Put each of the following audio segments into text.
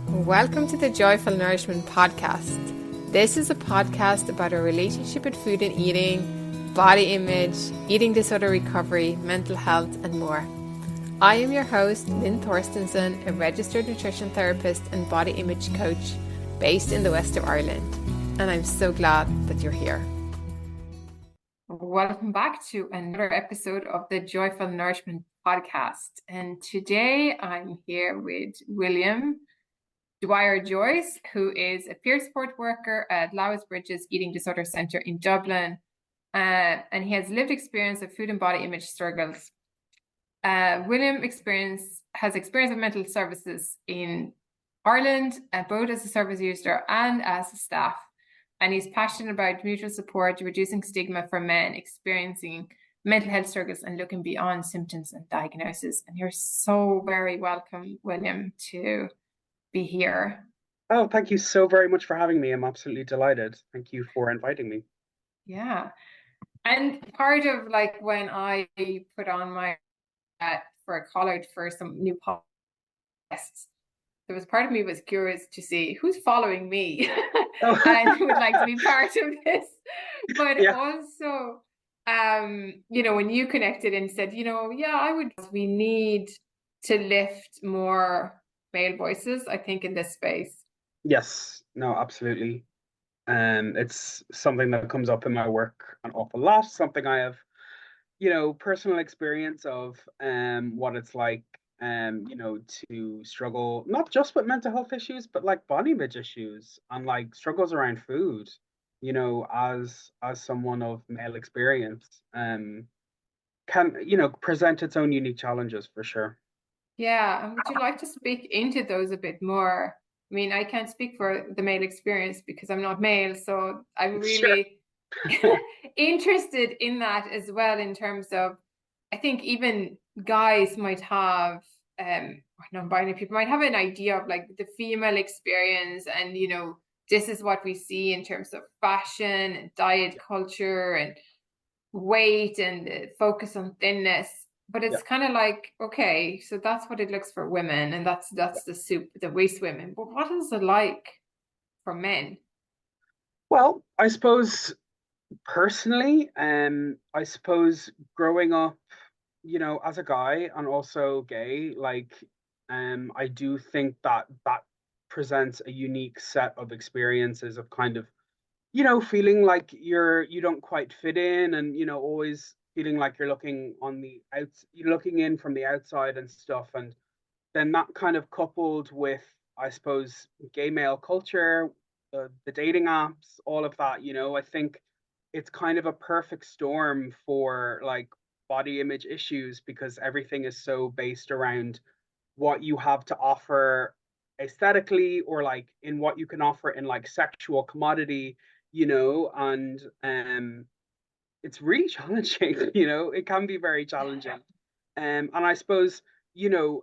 Welcome to the Joyful Nourishment Podcast. This is a podcast about our relationship with food and eating, body image, eating disorder recovery, mental health, and more. I am your host, Lynn Thorstensen, a registered nutrition therapist and body image coach based in the west of Ireland. And I'm so glad that you're here. Welcome back to another episode of the Joyful Nourishment Podcast. And today I'm here with William Dwyer-Joyce, who is a peer support worker at Lowes Bridges Eating Disorder Centre in Dublin, and he has lived experience of food and body image struggles. William has experience of mental services in Ireland, both as a service user and as a staff, and he's passionate about mutual support, reducing stigma for men experiencing mental health struggles and looking beyond symptoms and diagnosis. And you're so very welcome, William, to be here. Oh, thank you so very much for having me. I'm absolutely delighted. Thank you for inviting me. Yeah. And part of like when I put on my for a call out for some new podcasts, there was part of me was curious to see who's following me and who would like to be part of this. But also, when you connected and said, we need to lift more male voices, I think, in this space. Yes, no, absolutely. It's something that comes up in my work an awful lot, something I have, personal experience of what it's like, to struggle, not just with mental health issues, but like body image issues and like struggles around food, as someone of male experience, can, present its own unique challenges for sure. Yeah, and would you like to speak into those a bit more? I mean, I can't speak for the male experience because I'm not male, so I'm really interested in that as well, in terms of, I think even guys might have, non-binary people might have an idea of like the female experience, and this is what we see in terms of fashion and diet culture and weight and the focus on thinness. But it's kind of like, okay, so that's what it looks for women, and that's the soup that wastes women. But what is it like for men? Well, I suppose personally, I suppose growing up, as a guy and also gay, like, I do think that presents a unique set of experiences of kind of, feeling like you don't quite fit in, and always feeling like you're you're looking in from the outside and stuff. And then that kind of coupled with, I suppose, gay male culture, the dating apps, all of that, I think it's kind of a perfect storm for like body image issues, because everything is so based around what you have to offer aesthetically, or like in what you can offer in like sexual commodity, and it's really challenging. It can be very challenging. And I suppose, a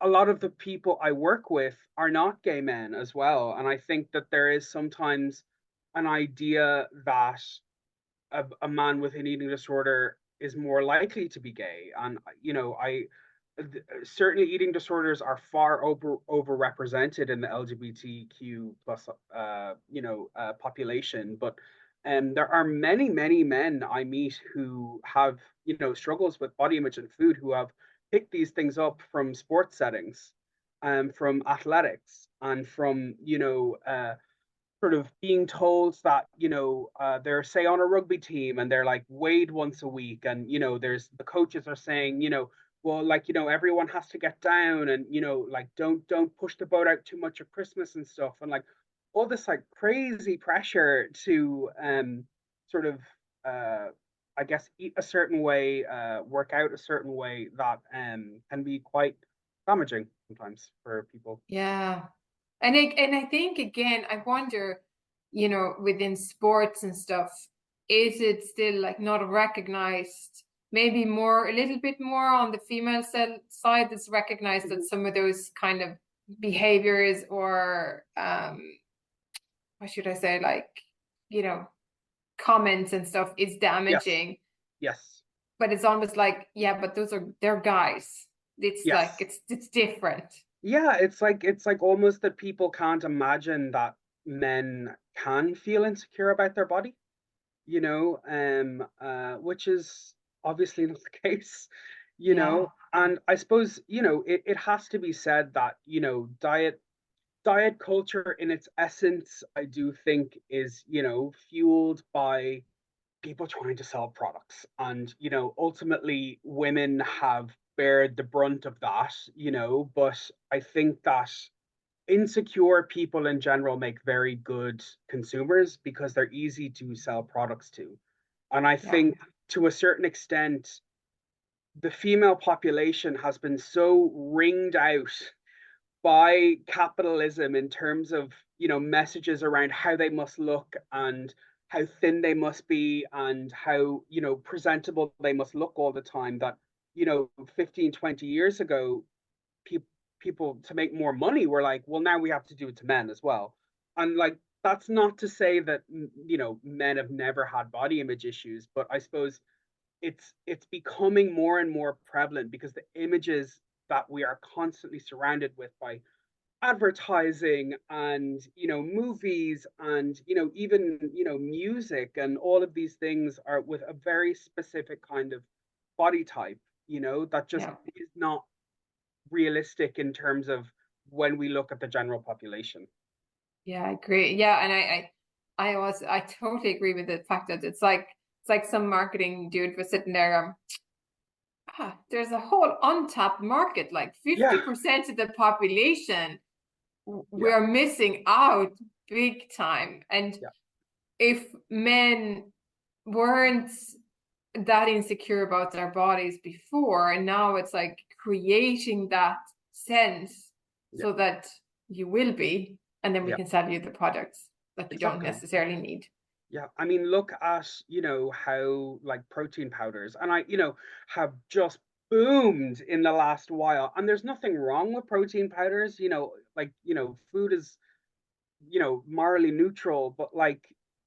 lot of the people I work with are not gay men as well. And I think that there is sometimes an idea that a man with an eating disorder is more likely to be gay. And, certainly eating disorders are far overrepresented in the LGBTQ plus, population. But there are many, many men I meet who have, struggles with body image and food, who have picked these things up from sports settings, from athletics, and from, sort of being told that, they're, say, on a rugby team and they're like weighed once a week. And, there's the coaches are saying, well, like, everyone has to get down, and, like, don't push the boat out too much at Christmas and stuff. And like all this like crazy pressure to sort of I guess eat a certain way, work out a certain way, that can be quite damaging sometimes for people. Yeah. And I think, again, I wonder, within sports and stuff, is it still like not recognized, maybe a little bit more on the female side that's recognized that some of those kind of behaviors, or what should I say, like, comments and stuff is damaging. Yes. But it's almost like, but they're guys. It's Yes. like, it's different. Yeah, it's like almost that people can't imagine that men can feel insecure about their body, which is obviously not the case, Yeah, and I suppose, it has to be said that, diet culture in its essence, I do think is, fueled by people trying to sell products. And, ultimately women have bared the brunt of that, but I think that insecure people in general make very good consumers because they're easy to sell products to. And I yeah, think to a certain extent, the female population has been so ringed out by capitalism in terms of, messages around how they must look and how thin they must be and how, presentable they must look all the time, that, 15-20 years ago, people people to make more money were like, well, now we have to do it to men as well. And like, that's not to say that, men have never had body image issues, but I suppose it's becoming more and more prevalent because the images that we are constantly surrounded with by advertising and, movies and, even, music, and all of these things are with a very specific kind of body type, that just yeah. is not realistic in terms of when we look at the general population. Yeah, I agree. Yeah, and I totally agree with the fact that it's like some marketing dude was sitting there. There's a whole untapped market, like Yeah, 50% of the population. yeah, We're missing out big time. And yeah, if men weren't that insecure about their bodies before, and now it's like creating that sense yeah, so that you will be, and then we yeah, can sell you the products that you don't exactly. necessarily need. Yeah, I mean, look at, how like protein powders and have just boomed in the last while. And there's nothing wrong with protein powders, like, food is, morally neutral, but like,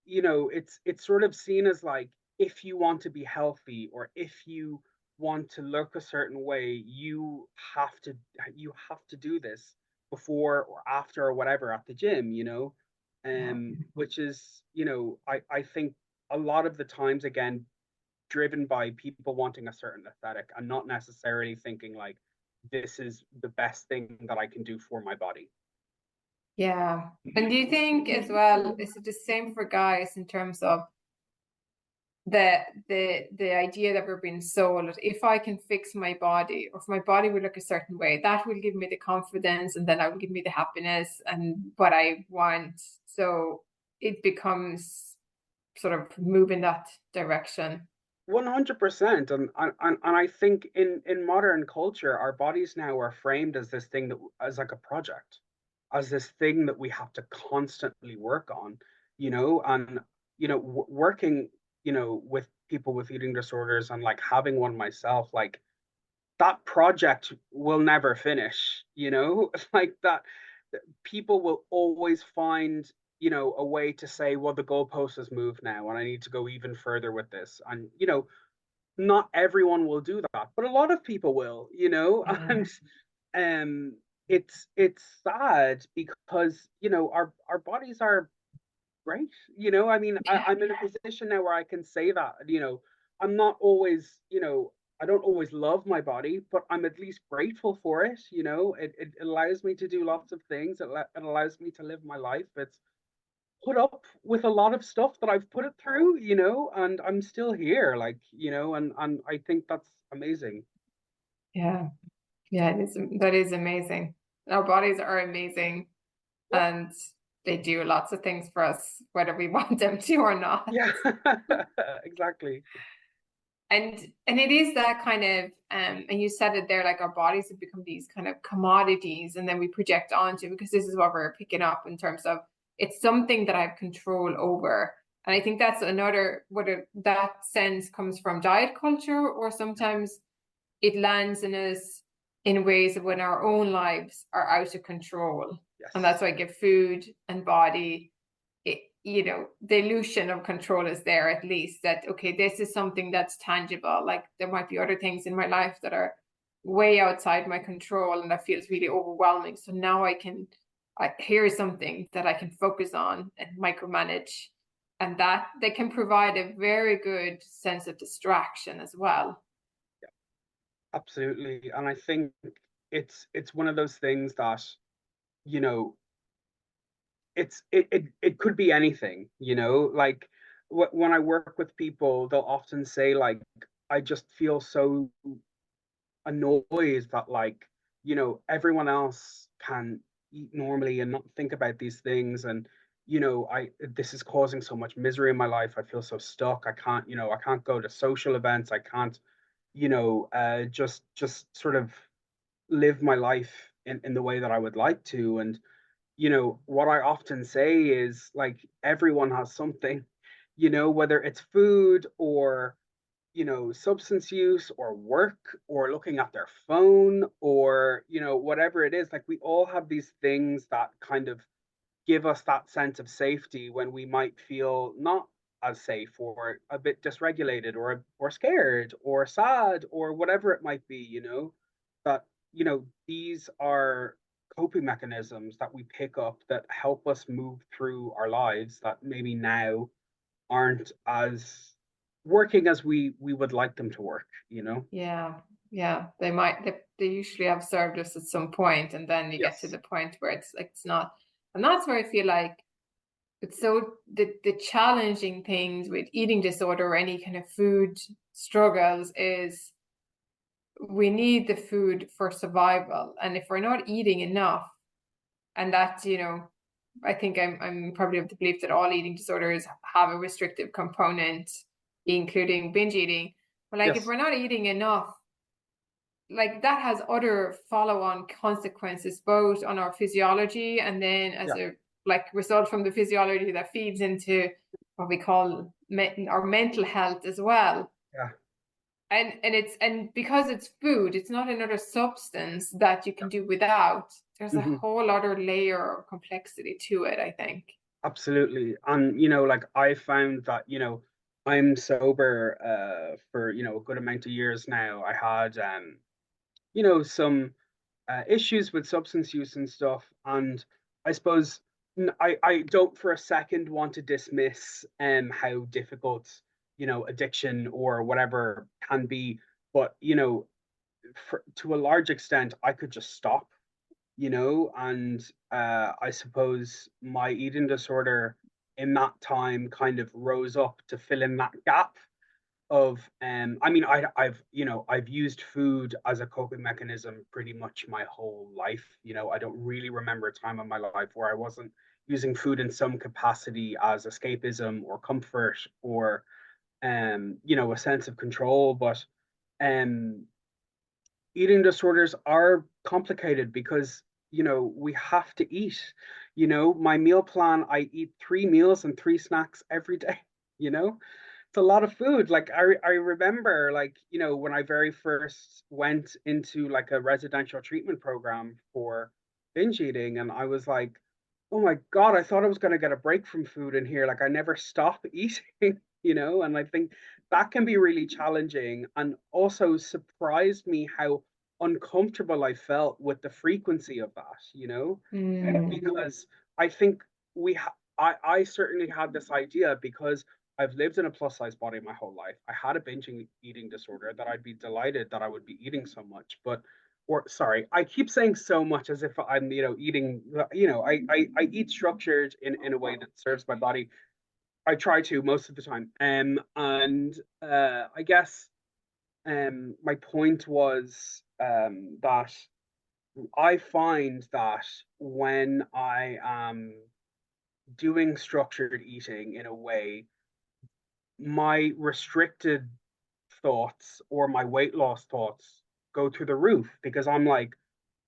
it's sort of seen as like, if you want to be healthy or if you want to look a certain way, you have to do this before or after or whatever at the gym, Yeah. which is, I think a lot of the times, again, driven by people wanting a certain aesthetic and not necessarily thinking like, this is the best thing that I can do for my body. Yeah. And do you think as well, is it the same for guys in terms of the idea that we're being sold that if I can fix my body, or if my body will look a certain way, that will give me the confidence, and then that will give me the happiness and what I want. So it becomes sort of move in that direction. 100%. And I think in modern culture, our bodies now are framed as this thing that, as like a project, as this thing that we have to constantly work on, and, working, with people with eating disorders and like having one myself, like that project will never finish, like that people will always find, a way to say, well, the goalpost has moved now and I need to go even further with this. And, not everyone will do that, but a lot of people will, Yeah. and it's sad because, our bodies are great. I mean, Yeah. I'm in a position now where I can say that, I'm not always, I don't always love my body, but I'm at least grateful for it. It allows me to do lots of things. It allows me to live my life. It's put up with a lot of stuff that I've put it through, and I'm still here, like, and I think that's amazing. Yeah. Yeah, that is amazing. Our bodies are amazing, Yeah. and they do lots of things for us, whether we want them to or not. Yeah. Exactly. And it is that kind of and you said it there, like our bodies have become these kind of commodities, and then we project onto, because this is what we're picking up in terms of it's something that I have control over. And I think that's another, whether that sense comes from diet culture, or sometimes it lands in us in ways of when our own lives are out of control. And that's Yes. why I give food and body, the illusion of control is there, at least that, okay, this is something that's tangible. Like there might be other things in my life that are way outside my control and that feels really overwhelming. So now hear something that I can focus on and micromanage, and that they can provide a very good sense of distraction as well. Absolutely. And I think it's one of those things that, you know, it could be anything, you know, like when I work with people, they'll often say like, I just feel so annoyed that, like, you know, everyone else can eat normally and not think about these things. And, you know, this is causing so much misery in my life. I feel so stuck. I can't, you know, I can't go to social events. I can't, you know, just sort of live my life in the way that I would like to. And, you know, what I often say is like, everyone has something, you know, whether it's food or, you know, substance use or work or looking at their phone or, you know, whatever it is. Like, we all have these things that kind of give us that sense of safety when we might feel not as safe or a bit dysregulated or scared or sad or whatever it might be, you know. That, you know, these are coping mechanisms that we pick up that help us move through our lives that maybe now aren't as working as we would like them to work, you know. Yeah, yeah, they usually have served us at some point, and then you get to Yes. the point where it's like it's not. And that's where I feel like it's so the challenging things with eating disorder or any kind of food struggles is we need the food for survival. And if we're not eating enough, and that's, you know, I think I'm probably of the belief that all eating disorders have a restrictive component, including binge eating. But like if Yes. we're not eating enough, like that has other follow-on consequences both on our physiology and then as Yeah. a like result from the physiology that feeds into what we call our mental health as well. Yeah. And because it's food, it's not another substance that you can do without. There's a Hmm. whole other layer of complexity to it, I think. Absolutely. And, you know, like, I found that, you know, I'm sober for, you know, a good amount of years now. I had you know, some issues with substance use and stuff. And I suppose I don't for a second want to dismiss how difficult, you know, addiction or whatever can be. But, you know, to a large extent, I could just stop, you know. And I suppose my eating disorder in that time kind of rose up to fill in that gap of I mean, I've, you know, I've used food as a coping mechanism pretty much my whole life. You know, I don't really remember a time in my life where I wasn't using food in some capacity as escapism or comfort or you know, a sense of control. But um eating disorders are complicated because, you know, we have to eat. You know, my meal plan, I eat 3 meals and 3 snacks every day. You know, it's a lot of food. Like, I remember, like, you know, when I very first went into like a residential treatment program for binge eating, and I was like, oh my God, I thought I was going to get a break from food in here. Like, I never stop eating, you know. And I think that can be really challenging, and also surprised me how uncomfortable I felt with the frequency of that, you know. Because I think I certainly had this idea because I've lived in a plus size body my whole life. I had a binging eating disorder that I'd be delighted that I would be eating so much. But, or sorry, I keep saying so much as if I'm, you know, eating, you know, I eat structured in a way that serves my body. I try to most of the time. And I guess my point was that I find that when I am doing structured eating in a way, my restricted thoughts or my weight loss thoughts go through the roof because I'm like,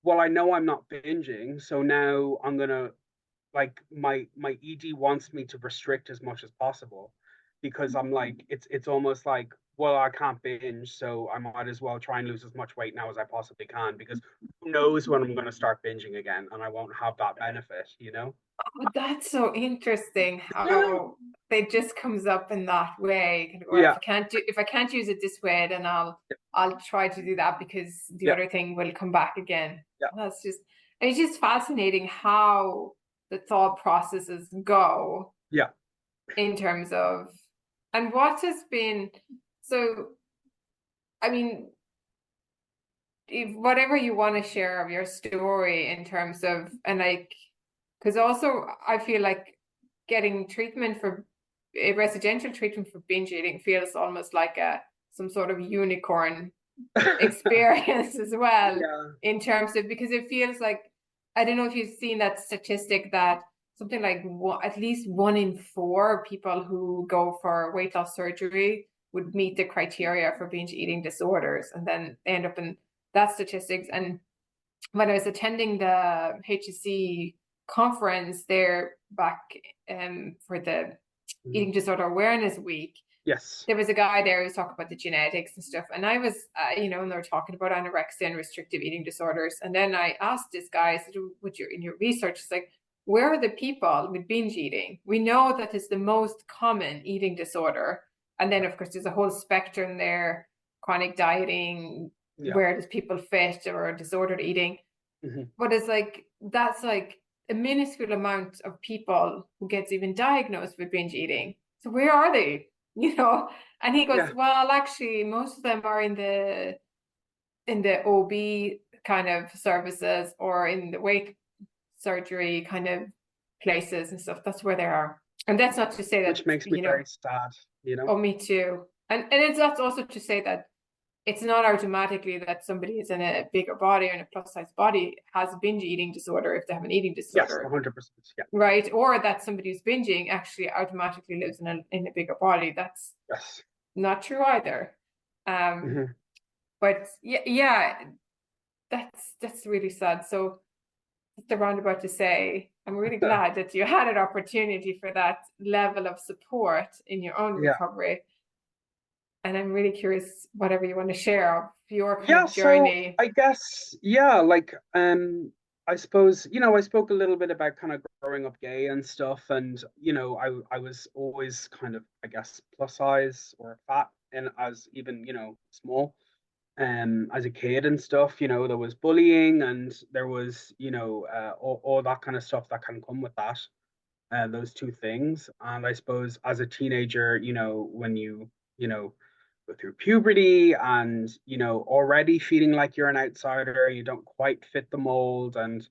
well, I know I'm not binging, so now I'm gonna, like, my ED wants me to restrict as much as possible because I'm like, it's almost like well, I can't binge, so I might as well try and lose as much weight now as I possibly can, because who knows when I'm going to start binging again, and I won't have that benefit, you know? But that's so interesting Yeah. how it just comes up in that way. Or Yeah. if I can't use it this way, then I'll try to do that because the Yeah. other thing will come back again. Yeah. That's just it's just fascinating how the thought processes go Yeah. in terms of and what has been so I mean if whatever you want to share of your story in terms of and like because also I feel like getting treatment for a residential treatment for binge eating feels almost like a some sort of unicorn experience as well Yeah. in terms of because it feels like I don't know if you've seen that statistic that something like at least 1 in 4 people who go for weight loss surgery would meet the criteria for binge eating disorders and then they end up in that statistics. And when I was attending the HSC conference there back for the Eating Disorder Awareness Week, Yes. there was a guy there who was talking about the genetics and stuff. And I was, and they were talking about anorexia and restrictive eating disorders. And then I asked this guy, I said, "Would you in your research, it's like, where are the people with binge eating? We know that it's the most common eating disorder. And then, of course, there's a whole spectrum there, chronic dieting, Yeah. where does people fit or disordered eating. But it's like, that's like a minuscule amount of people who gets even diagnosed with binge eating. So where are they? And he goes, Yeah. well, actually, most of them are in the OB kind of services or in the weight surgery kind of places and stuff. That's where they are. And that's not to say that, Which makes me very sad, oh, me too. And it's that's also to say that it's not automatically that somebody is in a bigger body or in a plus size body has a binge eating disorder if they have an eating Yes, disorder. 100%. Yeah. Right. Or that somebody who's binging actually automatically lives in a bigger body. That's Yes. not true either. But yeah, that's really sad. So just a roundabout to say, I'm really glad that you had an opportunity for that level of support in your own Yeah. recovery. And I'm really curious, whatever you want to share of your kind Yeah, of so journey. I guess, yeah, like I suppose, I spoke a little bit about kind of growing up gay and stuff, and I was always kind of, I guess, plus size or fat, and as even, small as a kid and stuff. There was bullying, and there was, all that kind of stuff that can come with that, those two things. And I suppose as a teenager, when you know go through puberty, and already feeling like you're an outsider, you don't quite fit the mold and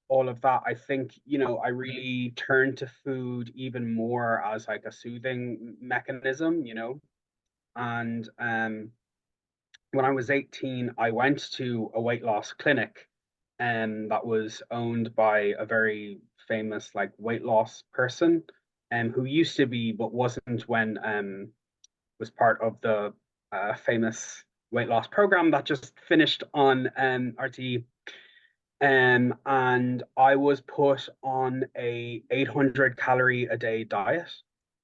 all of that, I think, I really turned to food even more as like a soothing mechanism. And when I was 18, I went to a weight loss clinic, and that was owned by a very famous like weight loss person, who used to be but wasn't when was part of the famous weight loss program that just finished on RT. And I was put on a 800 calorie a day diet.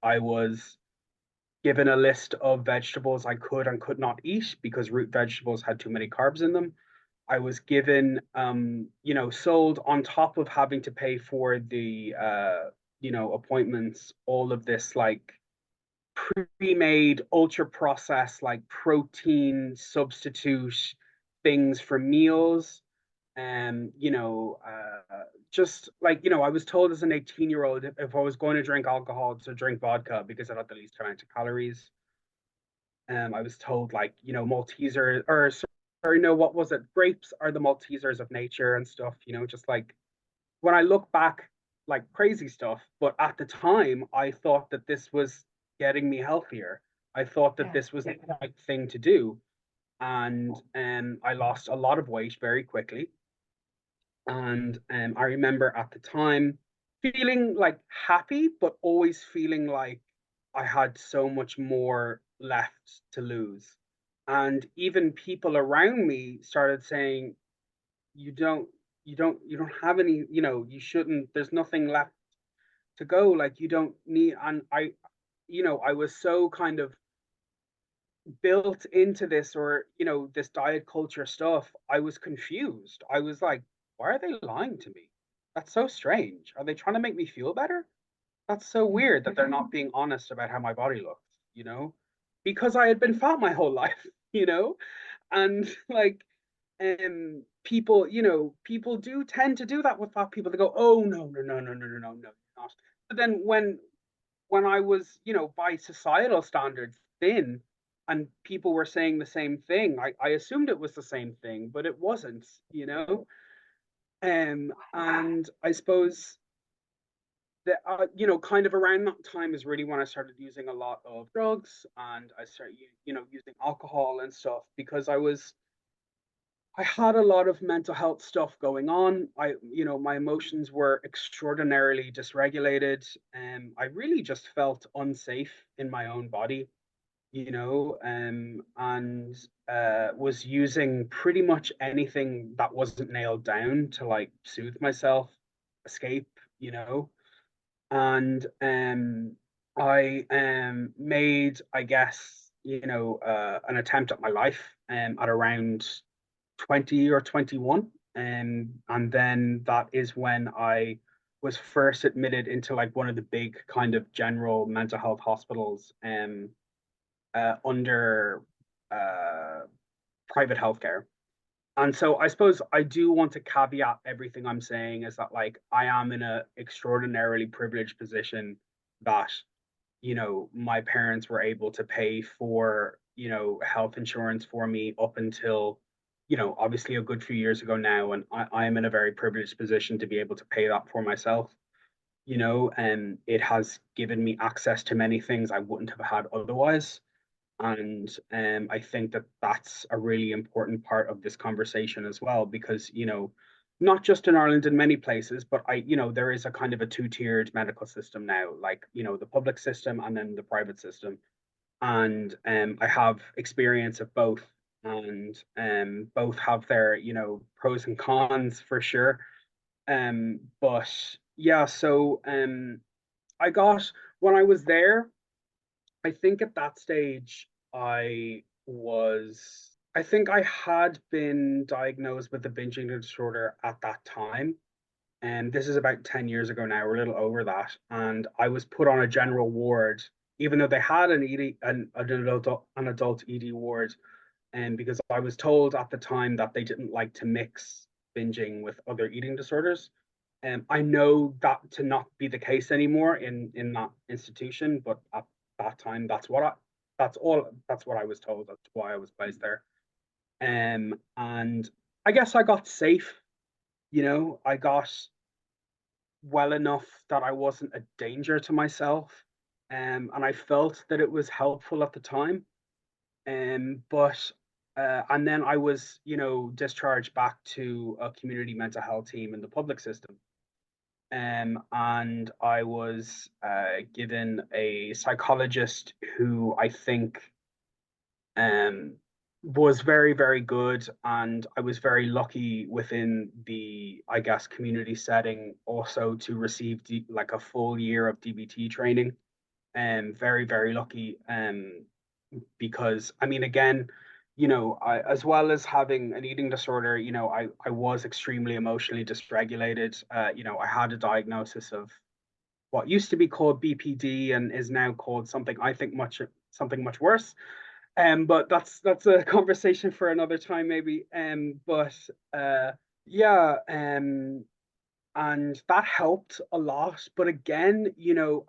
I was given a list of vegetables I could and could not eat because root vegetables had too many carbs in them. I was given, sold on top of having to pay for the, appointments, all of this like pre-made, ultra processed, like protein substitute things for meals. And just like, I was told as an 18-year-old, if I was going to drink alcohol, to drink vodka because it had the least amount of calories. I was told, like, Maltesers, or sorry, no, what was it? Grapes are the Maltesers of nature and stuff, just like when I look back, like crazy stuff. But at the time, I thought that this was getting me healthier. I thought that this was the right thing to do. And I lost a lot of weight very quickly. And I remember at the time feeling like happy, but always feeling like I had so much more left to lose. And even people around me started saying, you don't, you don't have any, you shouldn't, there's nothing left to go. Like, you don't need, and I was so kind of built into this, or this diet culture stuff, I was confused. I was like, why are they lying to me? That's so strange. Are they trying to make me feel better? That's so weird that they're not being honest about how my body looks, you know? Because I had been fat my whole life, you know? And like people, people do tend to do that with fat people. They go, oh no, you're not. But then when I was, by societal standards, thin, and people were saying the same thing, I assumed it was the same thing, but it wasn't, you know? And I suppose that, kind of around that time is really when I started using a lot of drugs, and I started, using alcohol and stuff, because I had a lot of mental health stuff going on. My emotions were extraordinarily dysregulated, and I really just felt unsafe in my own body, and was using pretty much anything that wasn't nailed down to like soothe myself, escape, and I made, I guess, an attempt at my life at around 20 or 21. And then that is when I was first admitted into like one of the big kind of general mental health hospitals under uh, private healthcare. And so I suppose I do want to caveat everything I'm saying is that like I am in a extraordinarily privileged position that my parents were able to pay for, health insurance for me up until, obviously a good few years ago now. And I am in a very privileged position to be able to pay that for myself, and it has given me access to many things I wouldn't have had otherwise. And I think that that's a really important part of this conversation as well, because, not just in Ireland, in many places, but there is a kind of a two-tiered medical system now, like, the public system and then the private system. And I have experience of both, and both have their, pros and cons for sure. But yeah, so I got, when I was there, I think at that stage, I think I had been diagnosed with a binge eating disorder at that time. And this is about 10 years ago now, or a little over that. And I was put on a general ward, even though they had an adult ED ward. And because I was told at the time that they didn't like to mix binging with other eating disorders. I know that to not be the case anymore in that institution, but at that time, that's what I was told. That's why I was placed there. And I guess I got safe. I got well enough that I wasn't a danger to myself, and I felt that it was helpful at the time. But and then I was, discharged back to a community mental health team in the public system. And I was given a psychologist who I think um, was very, very good. And I was very lucky within the, I guess, community setting also to receive like a full year of DBT training. And very, very lucky. Because I mean, again, as well as having an eating disorder, I was extremely emotionally dysregulated. I had a diagnosis of what used to be called BPD and is now called something much worse. But that's a conversation for another time, maybe. But yeah, and that helped a lot. But again,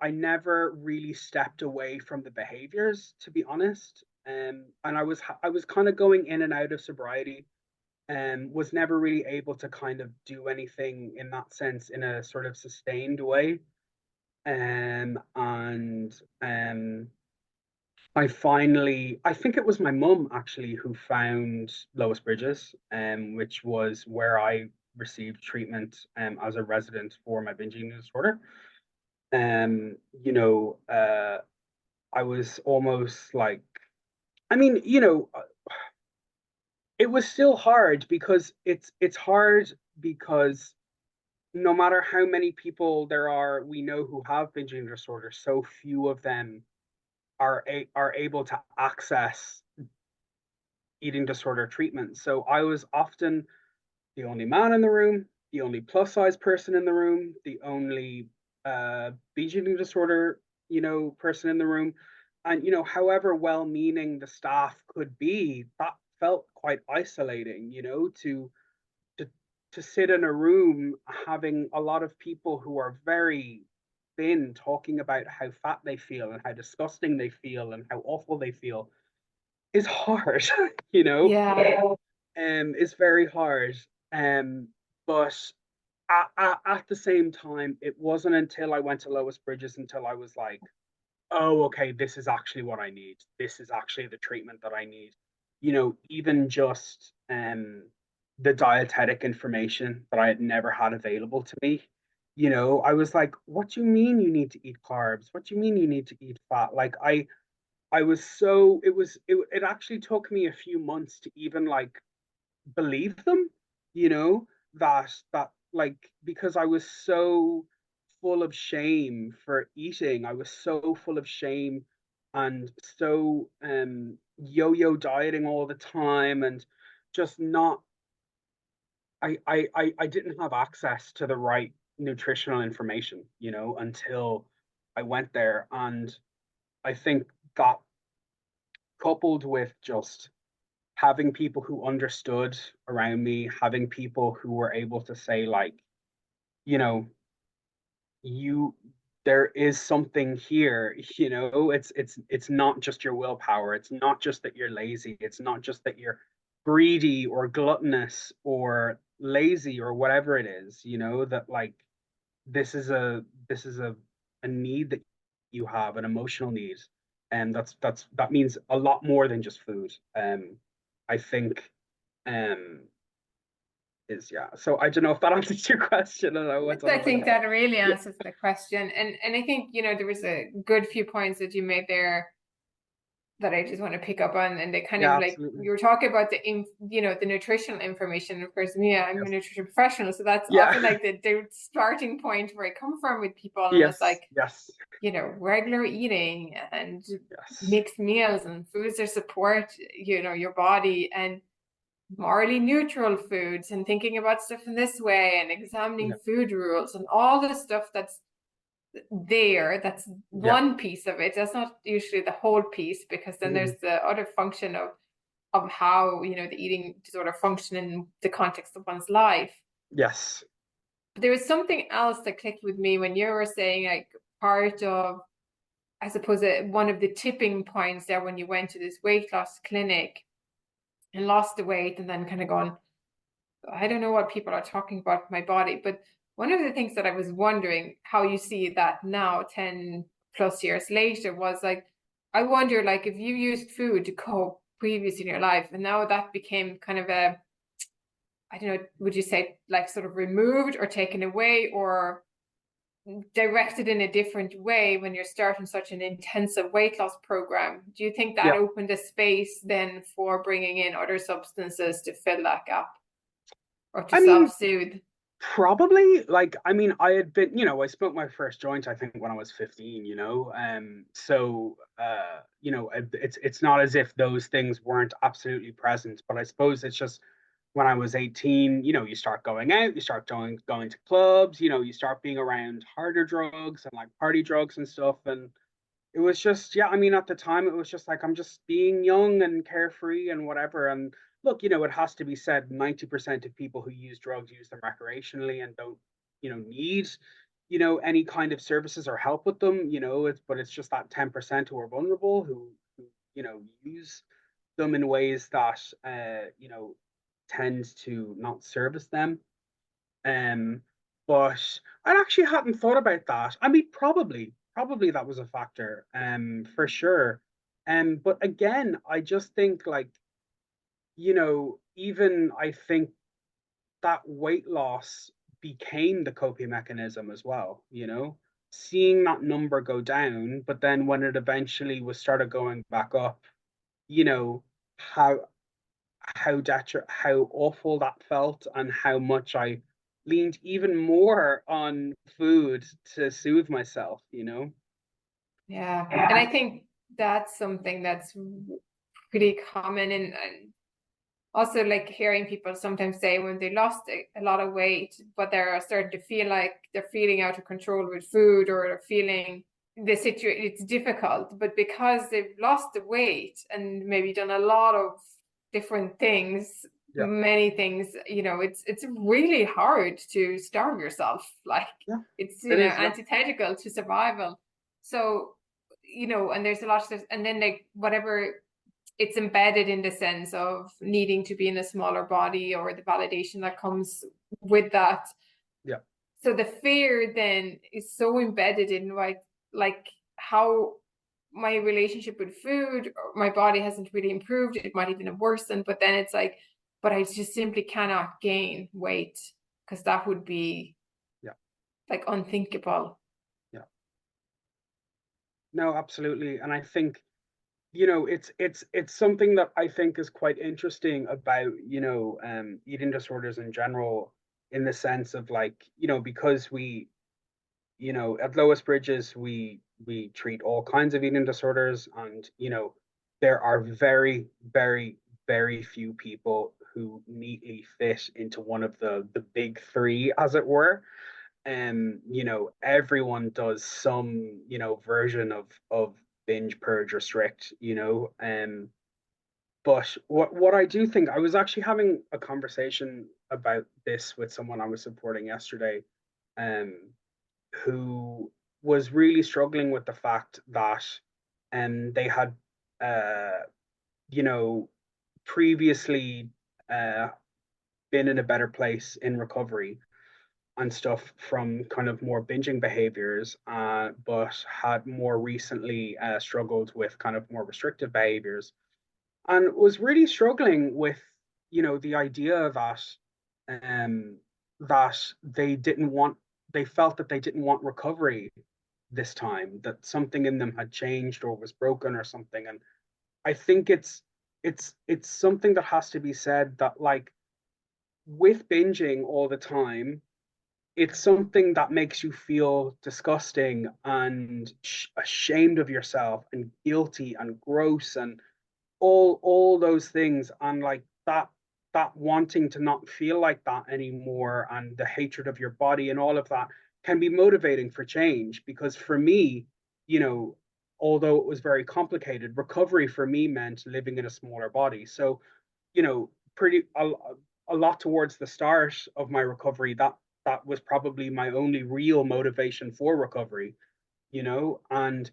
I never really stepped away from the behaviors, to be honest. And I was kind of going in and out of sobriety, and was never really able to kind of do anything in that sense in a sort of sustained way. And I think it was my mum actually who found Lois Bridges, which was where I received treatment as a resident for my binge eating disorder. Um, you know, uh, I was almost like, I mean, it was still hard because it's hard because no matter how many people there are we know who have binge eating disorder, so few of them are able to access eating disorder treatment. So I was often the only man in the room, the only plus size person in the room, the only binge eating disorder, person in the room. And, however well meaning the staff could be, that felt quite isolating, to to sit in a room having a lot of people who are very thin talking about how fat they feel and how disgusting they feel and how awful they feel is hard, you know. Yeah. It's very hard. Um, but at the same time, it wasn't until I went to Lois Bridges until I was like, oh, okay, this is actually what I need. This is actually the treatment that I need. Even just the dietetic information that I had never had available to me. I was like, what do you mean you need to eat carbs? What do you mean you need to eat fat? Like I was so it actually took me a few months to even like believe them, that like because I was so full of shame for eating. I was so full of shame and so yo-yo dieting all the time and just not I didn't have access to the right nutritional information, until I went there. And I think that coupled with just having people who understood around me, having people who were able to say like, you know, you there is something here, it's not just your willpower, it's not just that you're lazy, it's not just that you're greedy or gluttonous or lazy or whatever it is, that like this is a need that you have, an emotional need, and that means a lot more than just food. I think um is yeah. So I don't know if that answers your question. I don't know what's on I a bit. think that really Yeah. answers the question. And I think, there was a good few points that you made there that I just want to pick up on, and they kind of Yeah, like absolutely. you were talking about the nutritional information. Of course, me, I'm a Yes. nutrition professional, so that's Yeah. often like the starting point where I come from with people, and it's Yes. like, Yes. regular eating and Yes. mixed meals and foods that support, your body, and morally neutral foods, and thinking about stuff in this way, and examining Yeah. food rules and all the stuff that's that's Yeah. one piece of it. That's not usually the whole piece, because then Mhm. there's the other function of how the eating disorder function in the context of one's life. Yes. But there was something else that clicked with me when you were saying, like, part of, I suppose, one of the tipping points there when you went to this weight loss clinic and lost the weight, and then kind of gone, I don't know what people are talking about with my body. But one of the things that I was wondering how you see that now, 10 plus years later, was like, I wonder, like, if you used food to cope previously in your life, and now that became kind of a, I don't know, would you say like sort of removed or taken away or directed in a different way when you're starting such an intensive weight loss program? Do you think that Yeah. opened a space then for bringing in other substances to fill that gap or to I mean, self-soothe? probably. Like, I mean, I had been, I smoked my first joint, I think, when I was 15, so it's not as if those things weren't absolutely present, but I suppose it's just when I was 18, you start going out, you start going to clubs, you start being around harder drugs and like party drugs and stuff. And it was just, yeah, I mean, at the time it was just like I'm just being young and carefree and whatever. And look, it has to be said, 90% of people who use drugs use them recreationally and don't, need, any kind of services or help with them. But it's just that 10% who are vulnerable, who use them in ways that tend to not service them. Um, but I actually hadn't thought about that. I mean, probably that was a factor, for sure. But again, I just think like, even I think that weight loss became the coping mechanism as well, seeing that number go down, but then when it eventually was started going back up, you know, how how awful that felt and how much I leaned even more on food to soothe myself. Yeah. And I think that's something that's pretty common in also like hearing people sometimes say when they lost a lot of weight, but they're starting to feel like they're feeling out of control with food, or they're feeling the situation, it's difficult, but because they've lost the weight and maybe done a lot of different things, Yeah. many things, it's really hard to starve yourself. Like, it's, antithetical to survival. So, and there's a lot of, and then like whatever, it's embedded in the sense of needing to be in a smaller body, or the validation that comes with that. Yeah. So the fear then is so embedded in like how my relationship with food, or my body hasn't really improved. It might even have worsened, but then it's like, but I just simply cannot gain weight, because that would be like unthinkable. Yeah. No, absolutely. And I think, it's something that I think is quite interesting about, eating disorders in general, in the sense of like, because we, at Lowest Bridges, we treat all kinds of eating disorders, and there are very, very, very few people who neatly fit into one of the big three, as it were. Everyone does some, version of binge, purge, restrict, but what I do think, I was actually having a conversation about this with someone I was supporting yesterday, um, who was really struggling with the fact that they had uh you know previously uh been in a better place in recovery and stuff from kind of more binging behaviors, but had more recently struggled with kind of more restrictive behaviors, and was really struggling with the idea that um that they felt that they didn't want recovery this time, that something in them had changed or was broken or something. And I think it's something that has to be said, that like with binging all the time, it's something that makes you feel disgusting and ashamed of yourself and guilty and gross and all those things, and like that wanting to not feel like that anymore, and the hatred of your body and all of that can be motivating for change. Because for me, you know although it was very complicated, recovery for me meant living in a smaller body. So pretty a lot towards the start of my recovery, that was probably my only real motivation for recovery. And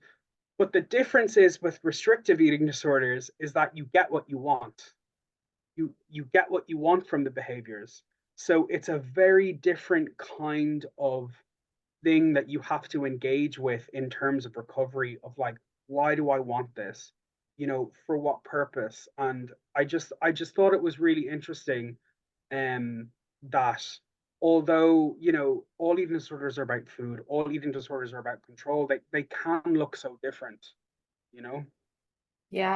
but the difference is, with restrictive eating disorders, is that you get what you want. You get what you want from the behaviors. So it's a very different kind of thing that you have to engage with in terms of recovery, of like, why do I want this? For what purpose? And I just thought it was really interesting, that although all eating disorders are about food, all eating disorders are about control, they can look so different. you know Yeah,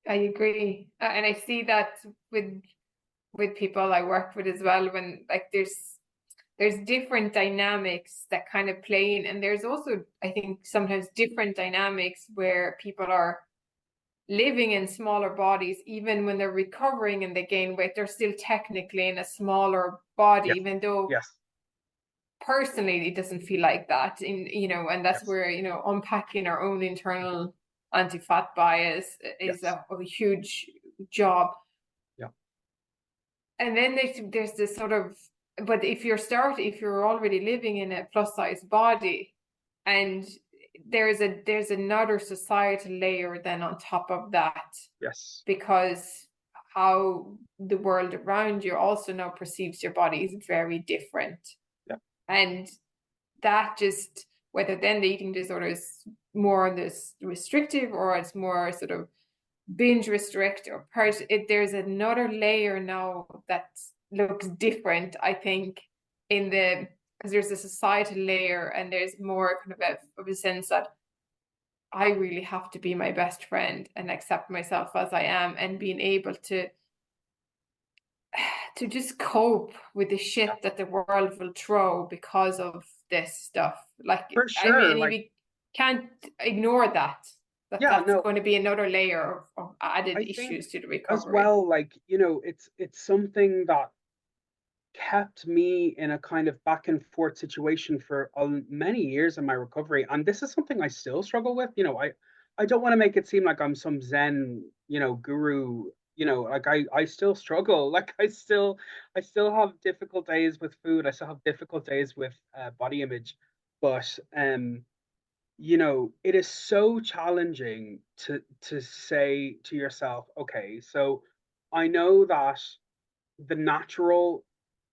I agree. And I see that with people I work with as well, when like there's different dynamics that kind of play in, and there's also, I think, sometimes different dynamics where people are living in smaller bodies. Even when they're recovering and they gain weight, they're still technically in a smaller body, yes, even though yes, personally it doesn't feel like that. And that's yes, where unpacking our own internal anti-fat bias is yes, a huge job. yeah, And then there's this sort of, but if you're already living in a plus size body, and there's another societal layer then on top of that, yes, because how the world around you also now perceives your body is very different. yeah, And that just, whether then the eating disorder is more on this restrictive, or it's more sort of binge restrict or purge, there's another layer now that looks different, I think, because there's a societal layer, and there's more kind of a sense that I really have to be my best friend and accept myself as I am, and being able to just cope with the shit that the world will throw because of this stuff. Like, for I mean, sure. and Like, you can't ignore that. that's No, going to be another layer of added I think issues to the as recovery. well, like, it's something that kept me in a kind of back and forth situation for many years in my recovery. And this is something I still struggle with. I don't want to make it seem like I'm some Zen, guru. Like I still struggle. Like I still have difficult days with food. I still have difficult days with body image. But it is so challenging to say to yourself, okay, so I know that the natural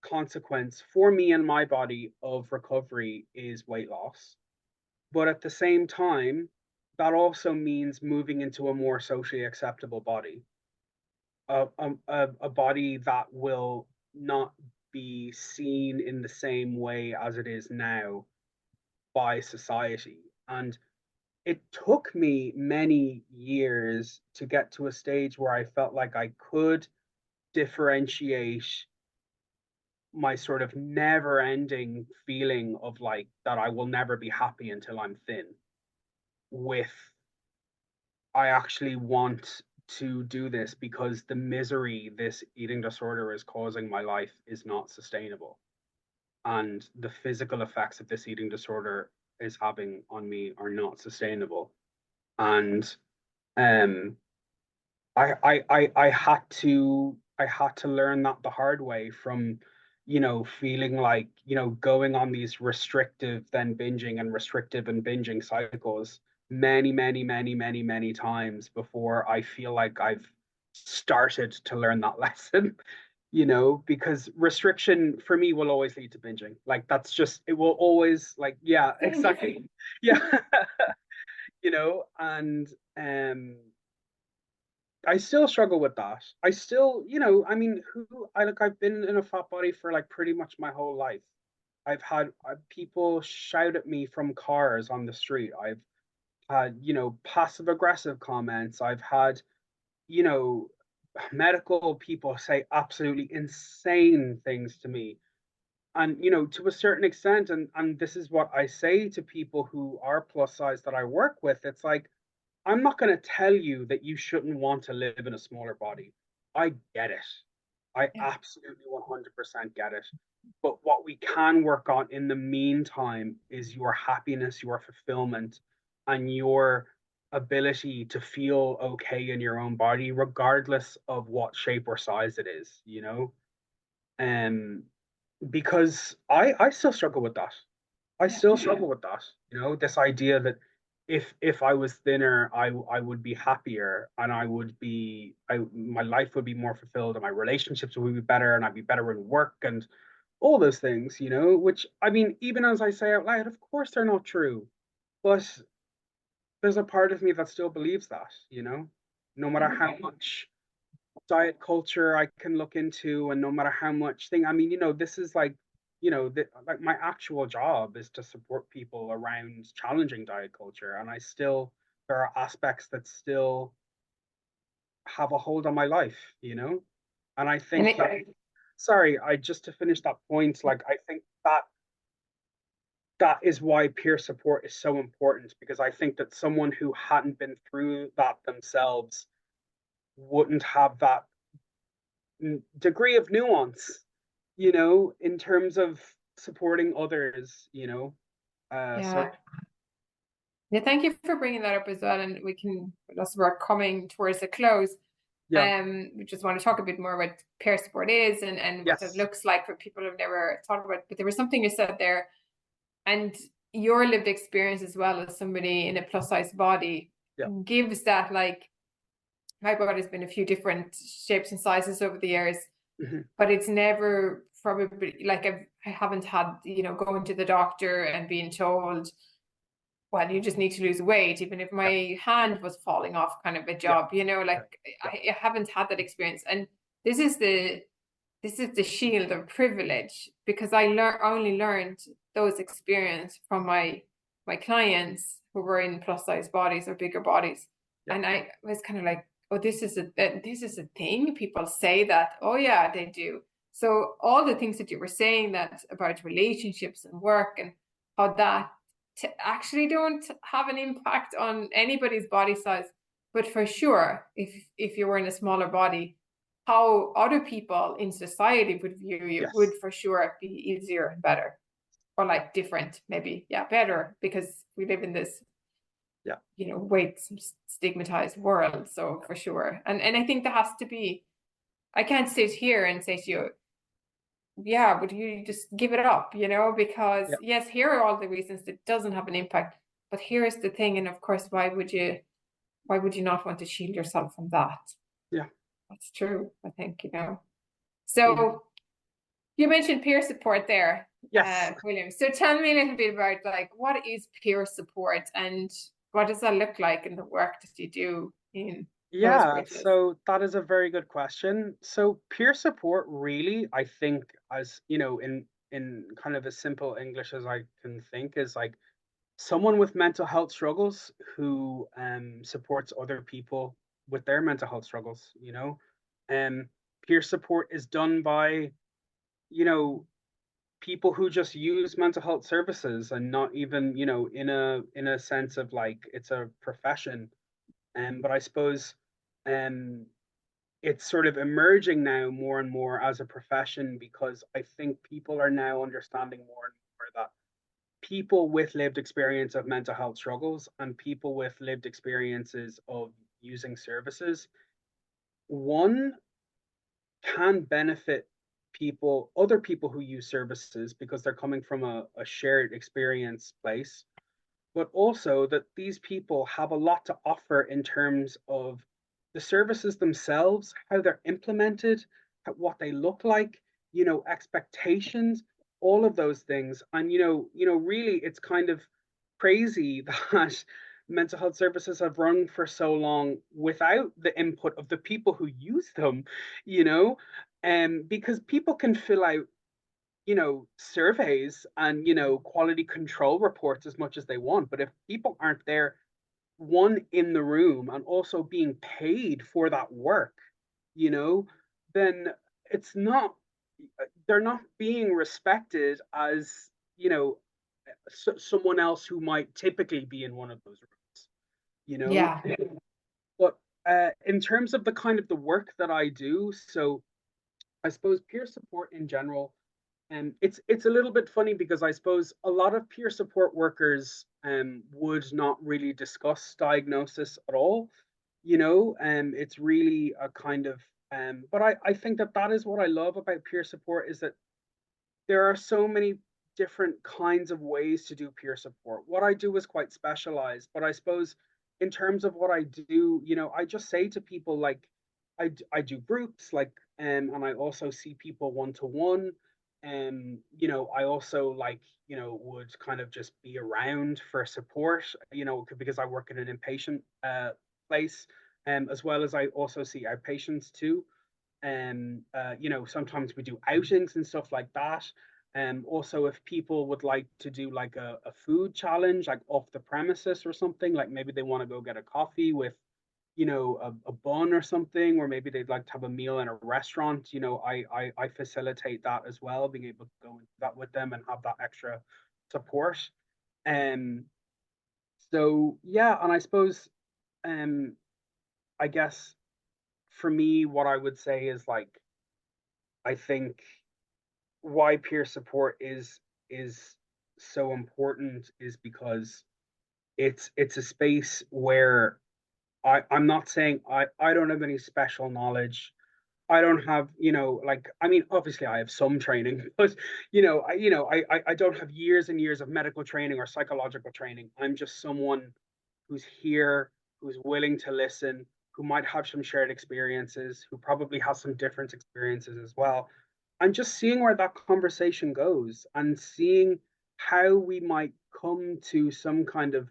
consequence for me and my body of recovery is weight loss. But at the same time, that also means moving into a more socially acceptable body, a body that will not be seen in the same way as it is now by society. And it took me many years to get to a stage where I felt like I could differentiate my sort of never ending feeling of like that I will never be happy until I'm thin with I actually want to do this because the misery this eating disorder is causing my life is not sustainable. And the physical effects of this eating disorder is having on me are not sustainable. And um I had to learn that the hard way from, feeling like, going on these restrictive then binging and restrictive and binging cycles many, many, many, many, many times before I feel like I've started to learn that lesson, because restriction for me will always lead to binging. Like that's just it will always like, yeah, exactly. Yeah. And I still struggle with that. I still, I mean, I've been in a fat body for like pretty much my whole life. I've had people shout at me from cars on the street. I've had, passive aggressive comments. I've had, you know, medical people say absolutely insane things to me. And, to a certain extent, and this is what I say to people who are plus size that I work with, it's like, I'm not going to tell you that you shouldn't want to live in a smaller body. I get it. I Yeah. absolutely 100% get it. But what we can work on in the meantime is your happiness, your fulfillment, and your ability to feel okay in your own body, regardless of what shape or size it is, Um, because I still struggle with that. I Yeah. still struggle with that. This idea that if I was thinner, I would be happier and my life would be more fulfilled and my relationships would be better and I'd be better in work and all those things, which I mean, even as I say out loud, of course they're not true. But there's a part of me that still believes that, no matter how much diet culture I can look into, and no matter how much thing, I mean, this is like, like my actual job is to support people around challenging diet culture, and there are aspects that still have a hold on my life, and I And think that, sorry, I just to finish that point, like I think that is why peer support is so important because I think that someone who hadn't been through that themselves wouldn't have that degree of nuance, in terms of supporting others. So yeah. Yeah, thank you for bringing that up as well. And we're coming towards a close. yeah, We just want to talk a bit more about peer support is and what that yes, looks like for people who've never thought about it. But there was something you said there, and your lived experience as well as somebody in a plus size body yeah, gives that, like, my body's been a few different shapes and sizes over the years, mm-hmm. but it's never probably like I haven't had, going to the doctor and being told, well, you just need to lose weight, even if Yeah, my hand was falling off, kind of a yeah, job, yeah, like yeah, I haven't had that experience. And this is the shield of privilege, because I only learned those experience from my clients who were in plus size bodies or bigger bodies. yeah, And I was kind of like, oh, this is a thing. People say that. Oh yeah, they do. So all the things that you were saying, that about relationships and work and how that actually don't have an impact on anybody's body size. But for sure, if you were in a smaller body, how other people in society would view you would Yes. for sure be easier and better, or like different, maybe. Yeah, better, because we live in this, Yeah. weight stigmatized world. So for sure. And I think there has to be, I can't sit here and say to you, yeah, but you just give it up, because Yeah. yes, here are all the reasons it doesn't have an impact, but here's the thing. And of course, why would you not want to shield yourself from that? Yeah. That's true, I think. Yeah. So you mentioned peer support there, Yes. William. So tell me a little bit about, like, what is peer support and what does that look like in the work that you do in those Yeah, bridges? so that is a very good question. So peer support really, I think, as in kind of as simple English as I can think, is like someone with mental health struggles who supports other people with their mental health struggles, peer support is done by, you know, people who just use mental health services and not even, in a sense of like it's a profession. But I suppose um it's sort of emerging now more and more as a profession because I think people are now understanding more and more that people with lived experience of mental health struggles and people with lived experiences of using services, one can benefit other people who use services because they're coming from a shared experience place, but also that these people have a lot to offer in terms of the services themselves, how they're implemented, what they look like, expectations, all of those things. And really, it's kind of crazy that mental health services have run for so long without the input of the people who use them, you know, because people can fill out surveys and quality control reports as much as they want, but if people aren't there, one, in the room and also being paid for that work, you know then it's not they're not being respected as you know someone else who might typically be in one of those rooms, you know Yeah. but in terms of the kind of the work that I do, so I suppose peer support in general. And it's a little bit funny because I suppose a lot of peer support workers would not really discuss diagnosis at all, it's really a kind of but I think that that is what I love about peer support is that there are so many different kinds of ways to do peer support. What I do is quite specialized, but I suppose in terms of what I do, I just say to people like I do groups like and I also see people one to one. And I also like would kind of just be around for support, because I work in an inpatient place, as well as I also see outpatients too. And sometimes we do outings and stuff like that. Also, if people would like to do like a food challenge, like off the premises or something, like maybe they want to go get a coffee with a bun or something, or maybe they'd like to have a meal in a restaurant, I facilitate that as well, being able to go into that with them and have that extra support. um so yeah, and I suppose um I guess for me what I would say is like I think why peer support is so important is because it's a space where I'm not saying I don't have any special knowledge. I don't have, like, I mean, obviously I have some training, but I don't have years and years of medical training or psychological training. I'm just someone who's here, who's willing to listen, who might have some shared experiences, who probably has some different experiences as well. And just seeing where that conversation goes and seeing how we might come to some kind of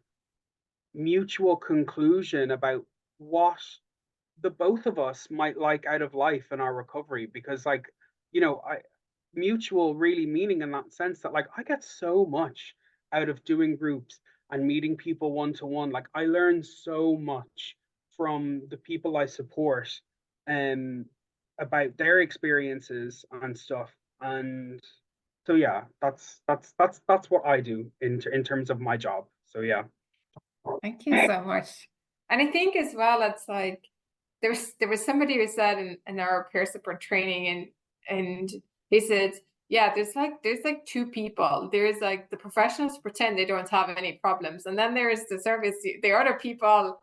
mutual conclusion about what the both of us might like out of life and our recovery. Because like I mutual really meaning in that sense that like I get so much out of doing groups and meeting people one to one. Like I learn so much from the people I support and about their experiences and stuff. And So yeah, that's what I do in terms of my job. So yeah. Thank you so much. And I think as well, it's like there was somebody who said in our peer support training, and he said, yeah, there's like two people. There's like the professionals who pretend they don't have any problems, and then there's the other people,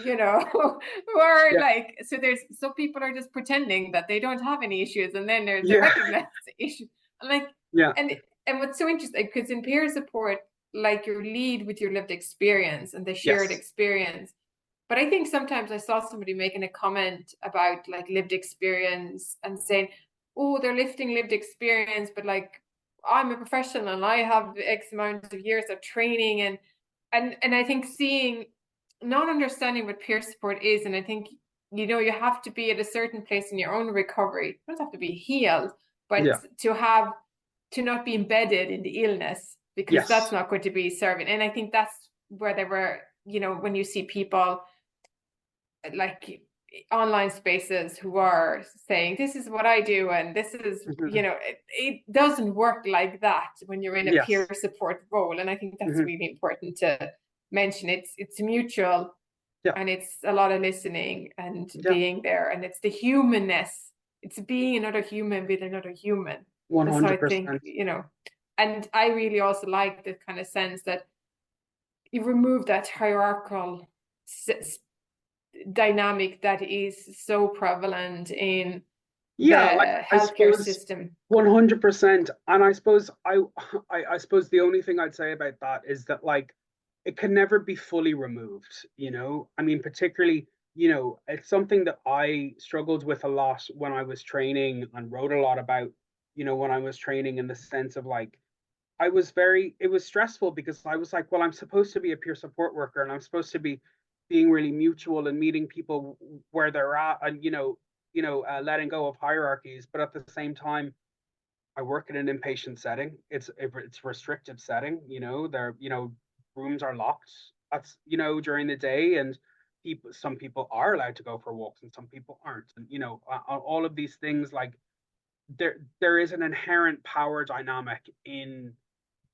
you know, who are Yeah. like, so there's some people are just pretending that they don't have any issues, and then there's the Yeah. recognized issue. And like, Yeah. and what's so interesting, because in peer support, like you lead with your lived experience and the shared Yes. experience. But I think sometimes I saw somebody making a comment about like lived experience and saying, oh, they're lifting lived experience, but like I'm a professional and I have X amount of years of training, and I think seeing, not understanding what peer support is. And I think, you know, you have to be at a certain place in your own recovery. You don't have to be healed, but Yeah. to not be embedded in the illness, because that's Yes. not going to be serving. And I think that's where they were, you know, when you see people like online spaces who are saying, this is what I do, and this is, you Mhm. know, it doesn't work like that when you're in a peer Yes. support role. And I think that's Hmm. really important to mention. It's mutual, Yeah. and it's a lot of listening and Yeah. being there, and it's the humanness. It's being another human with another human. That's how I think, 100%. you know. And I really also like the kind of sense that you remove that hierarchical dynamic that is so prevalent in Yeah, like the I healthcare suppose system. 100%. And I suppose I suppose the only thing I'd say about that is that like it can never be fully removed, you know? I mean, particularly, you know, it's something that I struggled with a lot when I was training and wrote a lot about, you know, when I was training, in the sense of like it was stressful because I was like, well, I'm supposed to be a peer support worker and I'm supposed to be being really mutual and meeting people where they're at, and letting go of hierarchies. But at the same time, I work in an inpatient setting. It's restrictive setting. You know, rooms are locked. That's, during the day, and some people are allowed to go for walks and some people aren't. And all of these things, like there is an inherent power dynamic in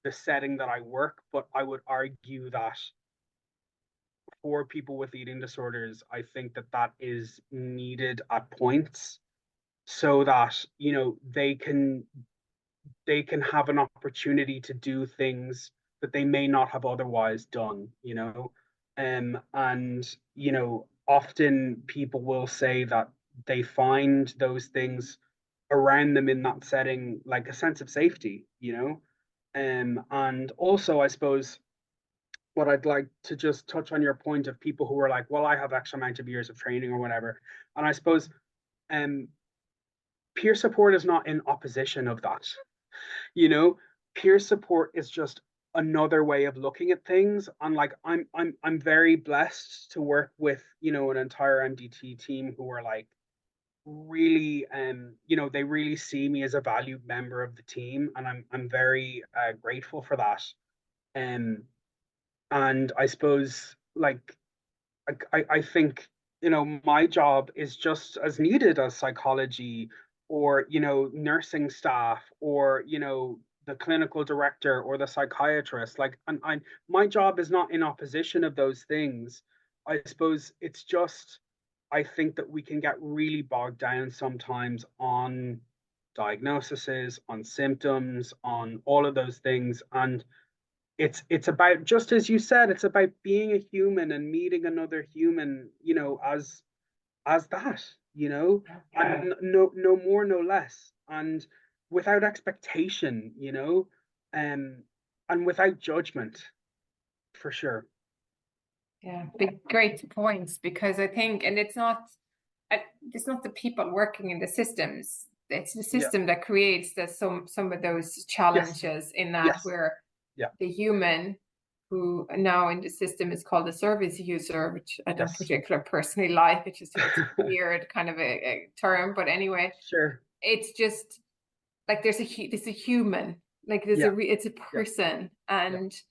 the setting that I work, but I would argue that for people with eating disorders, I think that is needed at points, so that they can have an opportunity to do things that they may not have otherwise done. And often people will say that they find those things around them in that setting like a sense of safety. And also, I suppose, what I'd like to just touch on your point of people who are like, well, I have X amount of years of training or whatever. And I suppose um, peer support is not in opposition of that. You know, peer support is just another way of looking at things. And like, I'm very blessed to work with, an entire MDT team who are like really, they really see me as a valued member of the team, and I'm very grateful for that. Um, and I suppose, like, I think, my job is just as needed as psychology, or nursing staff, or the clinical director or the psychiatrist. Like, and my job is not in opposition of those things. I suppose it's just, I think that we can get really bogged down sometimes on diagnoses, on symptoms, on all of those things. And it's about, just as you said, it's about being a human and meeting another human, as that, and no more, no less, and without expectation, um, and without judgment, for sure. Yeah, big great points, because I think, and it's not the people working in the systems. It's the Yeah. system that creates some of those Yes. challenges, in that Yes. where Yeah. the human, who now in the system is called a service user, which I don't Yes. particularly personally like. It's just, it's a weird kind of a term, but anyway, Sure. it's just like there's a human, like Yeah. it's a Yeah. person, Yeah. and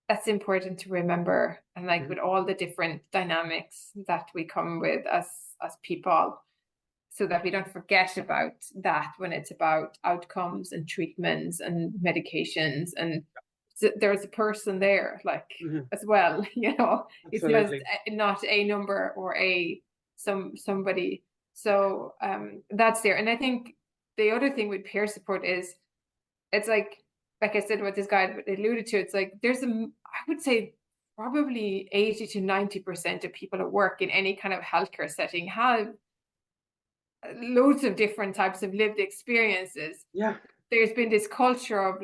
that's important to remember. And like Mhm. with all the different dynamics that we come with as people, so that we don't forget about that when it's about outcomes and treatments and medications. And there's a person there, like, as well, you know. Absolutely. It's just not a number or somebody. So that's there. And I think the other thing with peer support is, it's like I said, what this guy alluded to, it's like there's I would say probably 80 to 90% of people at work in any kind of healthcare setting have loads of different types of lived experiences. Yeah. There's been this culture of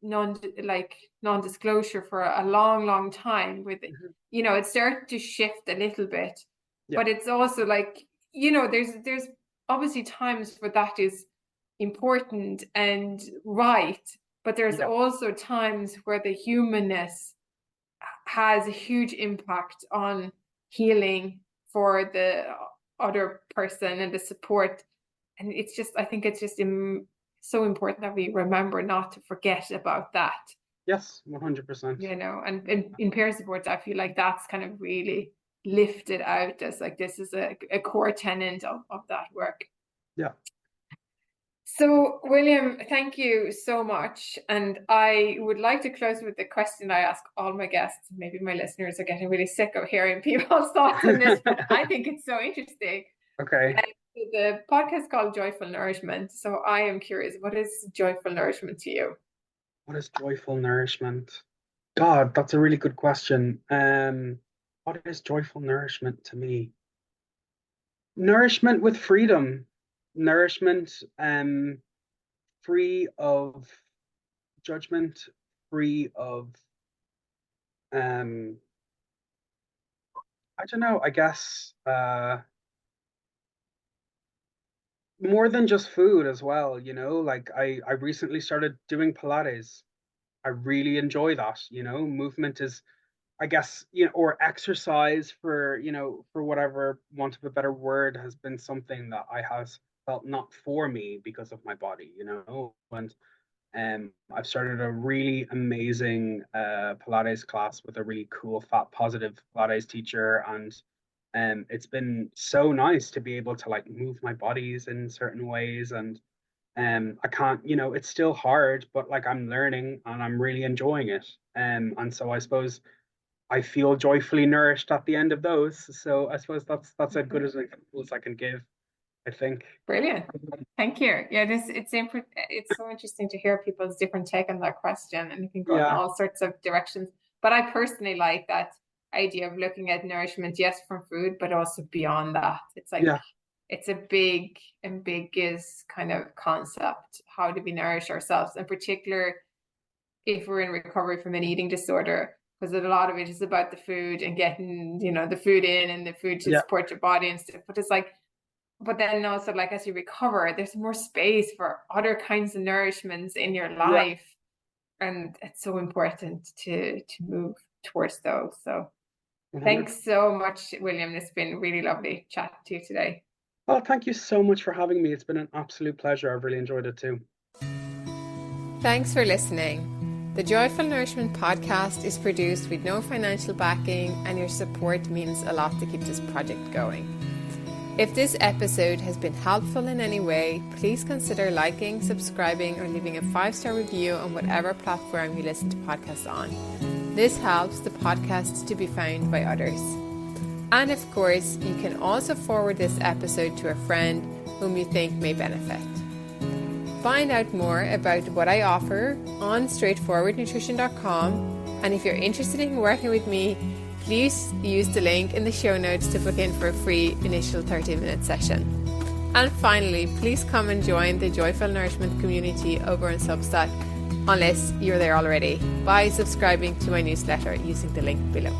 non-disclosure for a long time with it. You know, it's starting to shift a little bit, but it's also like, you know, there's obviously times where that is important and right, but there's also times where the humanness has a huge impact on healing for the other person and the support. And it's just, I think it's just so important that we remember not to forget about that. Yes, 100%. You know, and in peer support, I feel like that's kind of really lifted out as like, this is a core tenet of that work. Yeah. So, William, thank you so much. And I would like to close with the question I ask all my guests. Maybe my listeners are getting really sick of hearing people's thoughts on this, but I think it's so interesting. Okay. The podcast is called Joyful Nourishment. So I am curious, what is joyful nourishment to you? What is joyful nourishment? God, that's a really good question. What is joyful nourishment to me? Nourishment with freedom. Nourishment free of judgment, free of I don't know, I guess more than just food as well, you know. Like I recently started doing Pilates. I really enjoy that, you know. Movement is, I guess, you know, or exercise, for, you know, for whatever want of a better word, has been something that I have felt not for me because of my body, you know. And I've started a really amazing Pilates class with a really cool fat positive Pilates teacher, and it's been so nice to be able to like move my bodies in certain ways. And I can't, you know, it's still hard, but like I'm learning and I'm really enjoying it. And so I suppose I feel joyfully nourished at the end of those. So I suppose that's as good as I can give, I think. Brilliant. Thank you. Yeah, it's so interesting to hear people's different take on that question, and you can go in all sorts of directions. But I personally like that idea of looking at nourishment, yes, from food, but also beyond that. It's like, it's a big ambiguous kind of concept. How do we nourish ourselves? In particular, if we're in recovery from an eating disorder, because a lot of it is about the food and getting, you know, the food in and the food to support your body and stuff. But it's like, but then also, like, as you recover, there's more space for other kinds of nourishments in your life. And it's so important to move towards those. So thanks so much, William. It's been really lovely chatting to you today. Well, thank you so much for having me. It's been an absolute pleasure. I've really enjoyed it too. Thanks for listening. The Joyful Nourishment Podcast is produced with no financial backing, and your support means a lot to keep this project going. If this episode has been helpful in any way, please consider liking, subscribing, or leaving a 5-star review on whatever platform you listen to podcasts on. This helps the podcast to be found by others. And of course, you can also forward this episode to a friend whom you think may benefit. Find out more about what I offer on straightforwardnutrition.com, and if you're interested in working with me, please use the link in the show notes to book in for a free initial 30-minute session. And finally, please come and join the Joyful Nourishment community over on Substack, unless you're there already, by subscribing to my newsletter using the link below.